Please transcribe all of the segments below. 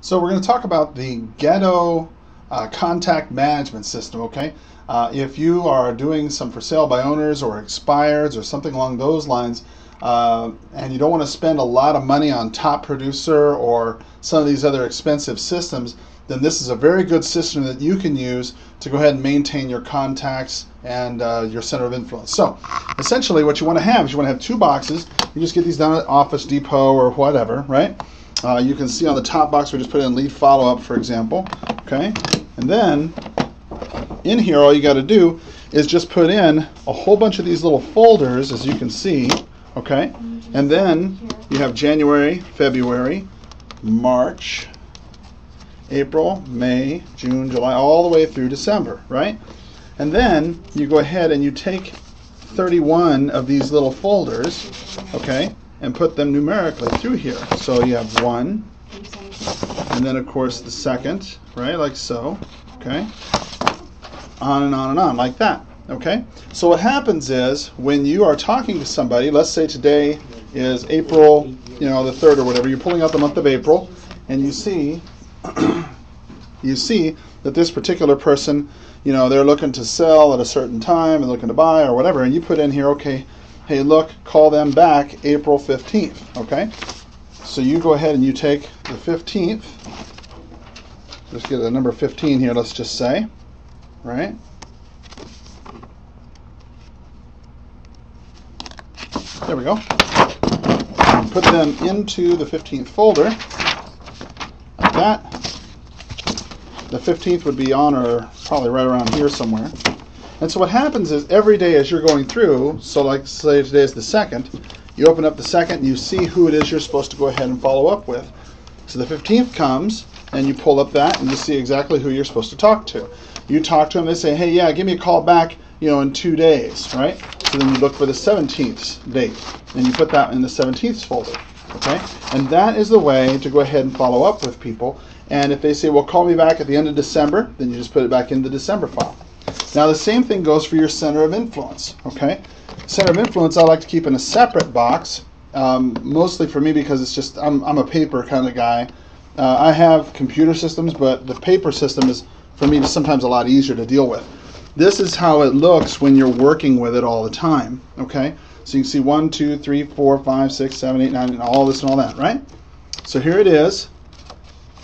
So we're going to talk about the Ghetto contact management system, okay? If you are doing some for sale by owners or expireds or something along those lines, and you don't want to spend a lot of money on Top Producer or some of these other expensive systems, then this is a very good system that you can use to go ahead and maintain your contacts and your center of influence. So essentially what you want to have is you want to have two boxes. You just get these down at Office Depot or whatever, right? You can see on the top box we just put in lead follow-up, for example, okay? And then in here all you got to do is just put in a whole bunch of these little folders, as you can see, okay? And then you have January, February, March, April, May, June, July, all the way through December, right? And then you go ahead and you take 31 of these little folders, okay, and put them numerically through here. So you have one, and then of course the second, right, like so, okay, on and on and on, like that, okay? So what happens is when you are talking to somebody, let's say today is April, the 3rd or whatever, you're pulling out the month of April, and you see you see that this particular person, they're looking to sell at a certain time and looking to buy or whatever, and you put in here, okay, hey, look, call them back April 15th, okay? So you go ahead and you take the 15th, let's get the number 15 here, let's just say, right? There we go. And put them into the 15th folder, like that. The 15th would be on or probably right around here somewhere. And so what happens is every day as you're going through, so like say today is the 2nd, you open up the 2nd and you see who it is you're supposed to go ahead and follow up with. So the 15th comes and you pull up that and you see exactly who you're supposed to talk to. You talk to them, they say, hey, yeah, give me a call back, in 2 days, right? So then you look for the 17th date and you put that in the 17th folder, okay? And that is the way to go ahead and follow up with people. And if they say, well, call me back at the end of December, then you just put it back in the December file. Now the same thing goes for your center of influence, okay? Center of influence I like to keep in a separate box, mostly for me because it's just, I'm a paper kind of guy. I have computer systems, but the paper system is, for me, sometimes a lot easier to deal with. This is how it looks when you're working with it all the time, okay? So you can see 1, 2, 3, 4, 5, 6, 7, 8, 9, and all this and all that, right? So here it is.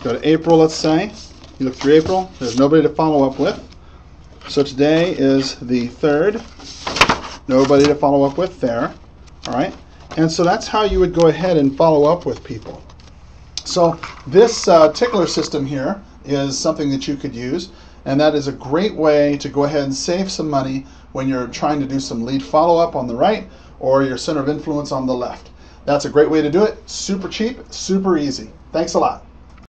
Go to April, let's say. You look through April. There's nobody to follow up with. So today is the 3rd. Nobody to follow up with there. All right? And so that's how you would go ahead and follow up with people. So this tickler system here is something that you could use, and that is a great way to go ahead and save some money when you're trying to do some lead follow-up on the right or your center of influence on the left. That's a great way to do it. Super cheap, super easy. Thanks a lot.